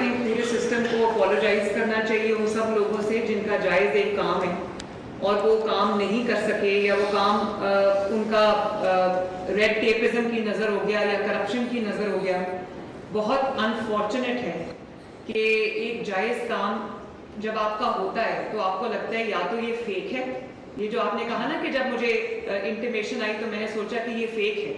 Think पूरे system को apologise करना चाहिए उन सब लोगों से जिनका जायज़ एक काम है और वो काम नहीं कर सके, या वो काम उनका रेड टेपिज्म की नज़र हो गया या करप्शन की नज़र हो गया। बहुत अनफॉर्चुनेट है कि एक जायज़ काम जब आपका होता है तो आपको लगता है या तो ये फेक है, ये जो आपने कहा ना कि जब मुझे इंटीमेशन आई तो मैंने सोचा कि ये फेक है,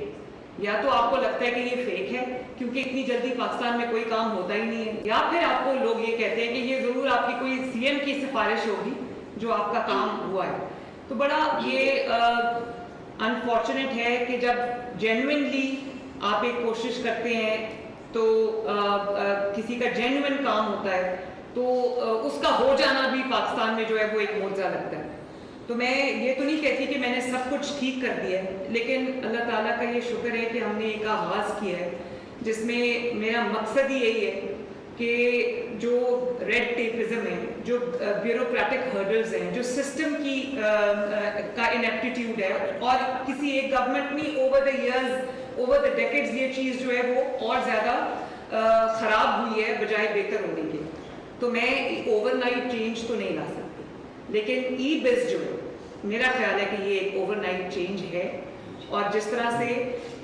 या तो आपको लगता है कि ये फेक है क्योंकि इतनी जल्दी पाकिस्तान में कोई काम होता ही नहीं है, या फिर आपको लोग ये कहते हैं कि ये ज़रूर आपकी कोई सीएम की सिफारिश होगी जो आपका काम हुआ है। तो बड़ा ये अनफॉर्चुनेट है कि जब जेन्युइनली आप एक कोशिश करते हैं तो किसी का जेन्युइन काम होता है तो उसका हो जाना भी पाकिस्तान में जो है वो एक मौजज़ा लगता है। तो मैं ये तो नहीं कहती कि मैंने सब कुछ ठीक कर दिया है, लेकिन अल्लाह ताला का ये शुक्र है कि हमने एक आगाज़ किया है जिसमें मेरा मकसद ही यही है कि जो रेड टेपिज्म है, जो ब्यूरोक्रेटिक हर्डल्स हैं, जो सिस्टम की का इनेप्टीट्यूड है, और किसी एक गवर्नमेंट में over the years, over the decades ये चीज़ जो है वो और ज़्यादा ख़राब हुई है बजाय बेहतर होने के। तो मैं ओवरनाइट चेंज तो नहीं ला सकती, लेकिन ई बिज़ जो है मेरा ख्याल है कि ये एक ओवरनाइट चेंज है, और जिस तरह से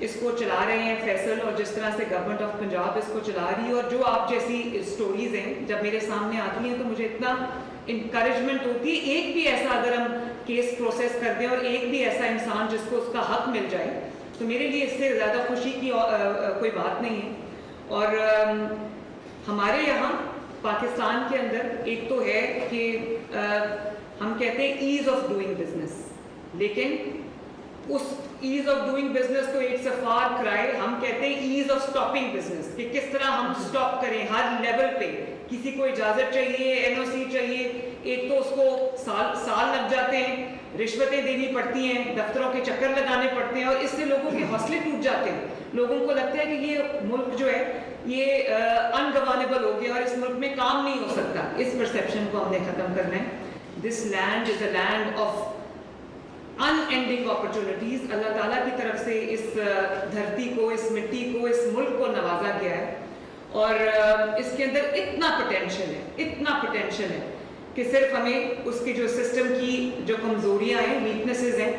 इसको चला रहे हैं फैसल और जिस तरह से गवर्नमेंट ऑफ पंजाब इसको चला रही है, और जो आप जैसी स्टोरीज़ हैं जब मेरे सामने आती हैं तो मुझे इतना इंकरेजमेंट होती है। एक भी ऐसा अगर हम केस प्रोसेस कर दें और एक भी ऐसा इंसान जिसको उसका हक मिल जाए तो मेरे लिए इससे ज़्यादा खुशी की कोई बात नहीं है। और हमारे यहाँ पाकिस्तान के अंदर एक तो है कि हम कहते हैं ईज़ ऑफ डूइंग बिजनेस, लेकिन उस ईज ऑफ डूइंग बिजनेस तो इट्स अ फार क्राई। हम कहते हैं ईज ऑफ स्टॉपिंग बिजनेस, कि किस तरह हम स्टॉप करें हर लेवल पे। किसी को इजाजत चाहिए, एनओसी चाहिए, एक तो उसको साल लग जाते हैं, रिश्वतें देनी पड़ती हैं, दफ्तरों के चक्कर लगाने पड़ते हैं, और इससे लोगों के हौसले टूट जाते हैं। लोगों को लगता है कि ये मुल्क जो है ये अनगवानेबल हो गया और इस मुल्क में काम नहीं हो सकता। इस परसेप्शन को हमने ख़त्म करना है। This land is a land of unending opportunities. Allah ताला की तरफ से इस धरती को, इस मिट्टी को, इस मुल्क को नवाजा गया है, और इसके अंदर इतना पोटेंशियल है कि सिर्फ हमें उसकी जो सिस्टम की जो कमज़ोरियाँ हैं, वीकनेसेस हैं,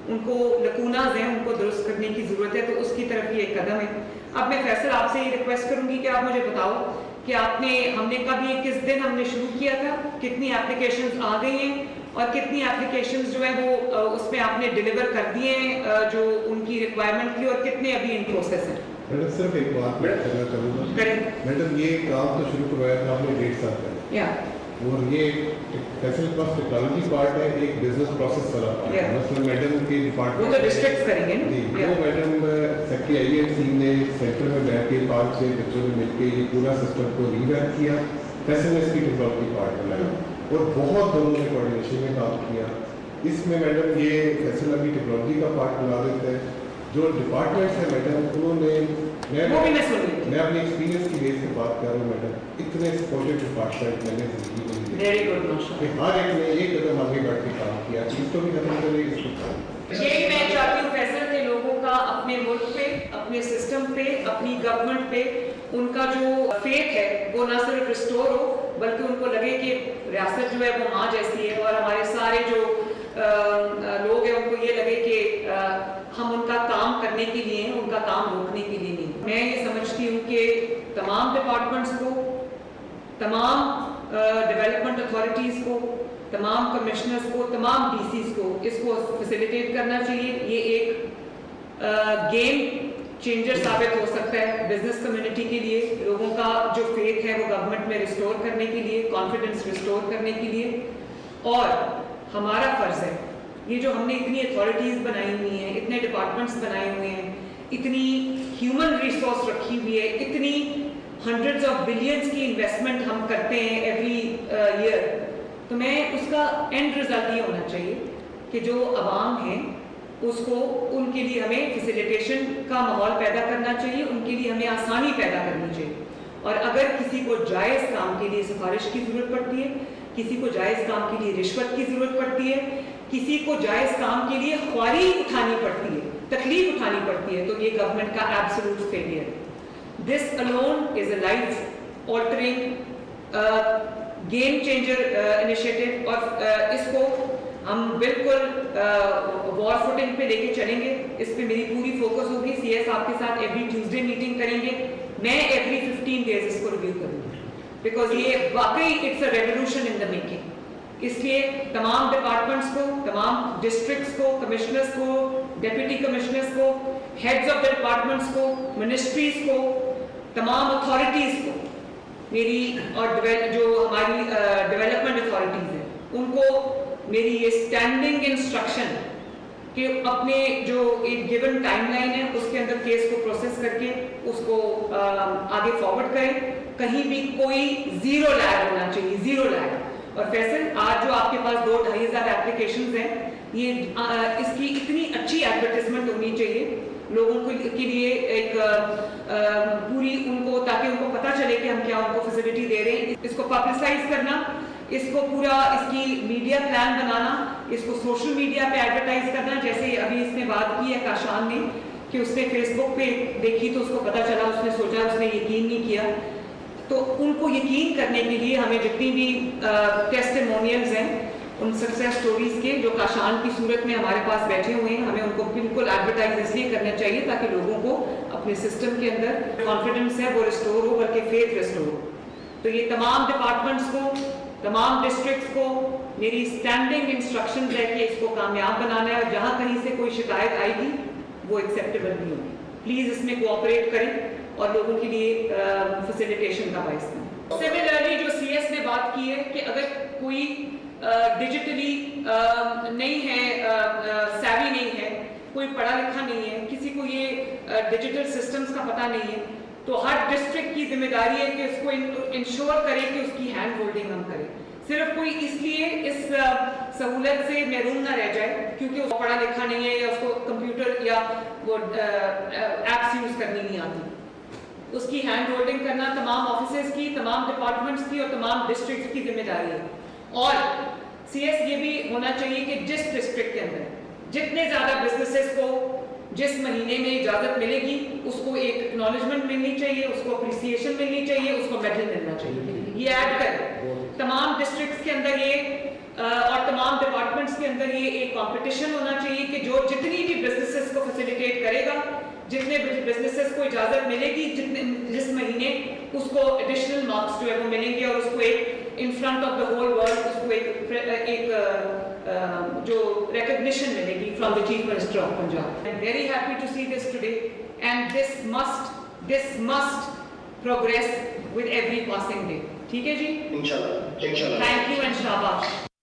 उनको लकूनाज हैं, उनको दुरुस्त करने की ज़रूरत है। तो उसकी तरफ ये एक कदम है। अब मैं फैसल आपसे ये रिक्वेस्ट करूँगी कि आप मुझे बताओ कि हमने कब ये किस दिन हमने शुरू किया था, कितनी एप्लीकेशंस आ गई हैं, और कितनी एप्लीकेशंस जो है वो उसमें आपने डिलीवर कर दिए हैं जो उनकी रिक्वायरमेंट थी, और कितने अभी इन प्रोसेस हैं। मैडम सिर्फ एक बात मैं करना चाहूँगा। मैडम ये काम तो शुरू करवाया था आपने 1.5 साल पहले, और ये फैसल पास टेक्नोलॉजी पार्ट है, एक बिजनेस प्रोसेस वाला पार्ट है। मतलब मैडम के डिपार्टमेंट वो तो डिस्ट्रिक्ट करेंगे ना, वो मैडम सेक्रेटरी IAC ने सेंटर में बैठ के 5-6 बच्चों ने मिलकर ये पूरा सिस्टम को रीवैम्प किया। फैसल ने इसकी टेक्नोलॉजी पार्ट बनाया और बहुत दोनों ने कोऑर्डिनेशन में काम किया। इसमें मैडम ये फैसल अभी टेक्नोलॉजी का पार्ट बना देते हैं। जो डिपार्टमेंट्स है मैडम, उन्होंने मैं अपनी एक्सपीरियंस की बेस पे बात कर रहा हूँ मैडम, इतने सपोर्टिव डिपार्टमेंट मैंने जिंदगी में कि हर एक ने एक कदम आगे बढ़ के काम किया। इसको भी खत्म करें, इसको यही मैं चाहती हूँ फैसल के लोगों का अपने मुल्क पे, अपने सिस्टम पे, अपनी गवर्नमेंट पे उनका जो फेथ है वो ना सिर्फ रिस्टोर हो, बल्कि उनको लगे कि रियासत जो है वो माँ जैसी है, और हमारे सारे जो लोग हैं उनको ये लगे कि हम उनका काम करने के लिए हैं, उनका काम रोकने के लिए नहीं। मैं ये समझती हूँ कि तमाम डिपार्टमेंट्स को, तमाम डेवलपमेंट अथॉरिटीज़ को, तमाम कमिश्नर्स को, तमाम DCs को इसको फैसिलिटेट करना चाहिए। ये एक गेम चेंजर साबित हो सकता है बिजनेस कम्युनिटी के लिए। लोगों का जो फेथ है वो गवर्नमेंट में रिस्टोर करने के लिए, कॉन्फिडेंस रिस्टोर करने के लिए। और हमारा फ़र्ज़ है, ये जो हमने इतनी अथॉरिटीज़ बनाई हुई हैं, इतने डिपार्टमेंट्स बनाए हुए हैं, इतनी ह्यूमन रिसोर्स रखी हुई है, इतनी हंड्रेड्स ऑफ बिलियंस की इन्वेस्टमेंट हम करते हैं एवरी ईयर, तो मैं उसका एंड रिजल्ट ये होना चाहिए कि जो आवाम हैं उसको, उनके लिए हमें फैसिलिटेशन का माहौल पैदा करना चाहिए, उनके लिए हमें आसानी पैदा करनी चाहिए। और अगर किसी को जायज़ काम के लिए सिफारिश की ज़रूरत पड़ती है, किसी को जायज़ काम के लिए रिश्वत की ज़रूरत पड़ती है, किसी को जायज़ काम के लिए ख्वारी उठानी पड़ती है, तकलीफ उठानी पड़ती है, तो ये गवर्नमेंट का एब्सोल्यूट फेलियर है। This alone is a life altering game changer initiative, और इसको हम बिल्कुल वॉर फुटिंग पे लेके चलेंगे। इस पे मेरी पूरी फोकस होगी। सीएस आपके साथ एवरी ट्यूसडे मीटिंग करेंगे, मैं एवरी 15 डेज इसको रिव्यू करूंगी, बिकॉज ये वाकई it's a revolution in the making. इसलिए तमाम डिपार्टमेंट्स को, तमाम डिस्ट्रिक्ट्स को, कमिश्नर्स को, डेप्यूटी कमिश्नर्स को, हेड्स ऑफ द डिपार्टमेंट्स को, मिनिस्ट्रीज को, तमाम अथॉरिटीज को मेरी, और जो हमारी डेवलपमेंट अथॉरिटीज हैं उनको मेरी ये स्टैंडिंग इंस्ट्रक्शन कि अपने जो एक गिवन टाइमलाइन है उसके अंदर केस को प्रोसेस करके उसको आगे फॉरवर्ड करें। कहीं भी कोई जीरो लैग होना चाहिए, जीरो लैग। और फैसल, आज जो आपके पास 2-2.5 हज़ार एप्लीकेशंस हैं, ये इसकी इतनी अच्छी एडवर्टाइजमेंट होनी चाहिए लोगों को के लिए, एक पूरी उनको, ताकि उनको पता चले कि हम क्या उनको फैसिलिटी दे रहे हैं। इसको पब्लिसाइज करना, इसको पूरा, इसकी मीडिया प्लान बनाना, इसको सोशल मीडिया पे एडवर्टाइज करना। जैसे अभी इसने बात की है काशान ने कि उसने फेसबुक पे देखी तो उसको पता चला, उसने सोचा, उसने यकीन नहीं किया। तो उनको यकीन करने के लिए हमें जितनी भी टेस्टिमोनियल्स हैं उन सक्सेस स्टोरीज के, जो काशान की सूरत में हमारे पास बैठे हुए हैं, हमें उनको बिल्कुल एडवर्टाइज इसलिए करना चाहिए ताकि लोगों को अपने सिस्टम के अंदर कॉन्फिडेंस है वो रिस्टोर हो, बल्कि फेथ रिस्टोर हो। तो ये तमाम डिपार्टमेंट्स को, तमाम डिस्ट्रिक्ट्स को मेरी स्टैंडिंग इंस्ट्रक्शंस है कि इसको कामयाब बनाना है, और जहां कहीं से कोई शिकायत आएगी वो एक्सेप्टेबल नहीं होगी। प्लीज इसमें कोऑपरेट करें और लोगों के लिए फैसिलिटेशन का बाइस बनें। सिमिलरली जो सीएस ने बात की है कि अगर कोई डिजिटली नहीं है, savvy नहीं है, कोई पढ़ा लिखा नहीं है, किसी को ये डिजिटल सिस्टम्स का पता नहीं है, तो हर डिस्ट्रिक्ट की जिम्मेदारी है कि उसको इंश्योर करे कि उसकी हैंड होल्डिंग हम करें। सिर्फ कोई इसलिए इस सहूलत से महरूम ना रह जाए क्योंकि उसको पढ़ा लिखा नहीं है या उसको कंप्यूटर या वो एप्स यूज करनी नहीं आती। उसकी हैंड होल्डिंग करना तमाम ऑफिसेज की, तमाम डिपार्टमेंट्स की और तमाम डिस्ट्रिक्ट की जिम्मेदारी है। और सीएस ये भी होना चाहिए कि जिस डिस्ट्रिक्ट के अंदर जितने ज्यादा बिजनेसेस को जिस महीने में इजाजत मिलेगी उसको एक एक्नॉलेजमेंट मिलनी चाहिए, उसको अप्रिसिएशन मिलनी चाहिए, उसको मेडल मिलना चाहिए। ये ऐड करें तमाम डिस्ट्रिक्ट्स के अंदर ये और तमाम डिपार्टमेंट्स के अंदर ये एक कंपटीशन होना चाहिए कि जो जितनी भी बिजनेसेस को फैसिलिटेट करेगा, जितने बिजनेसेस को इजाजत मिलेगी जिस महीने, उसको एडिशनल मार्क्स जो है वो मिलेंगे और उसको एक in front of the whole world उसको एक जो recognition मिलेगी from the Chief Minister of Punjab. I'm very happy to see this today, and this must progress with every passing day. ठीक है जी? इंशाल्लाह। Thank you and शाबाश।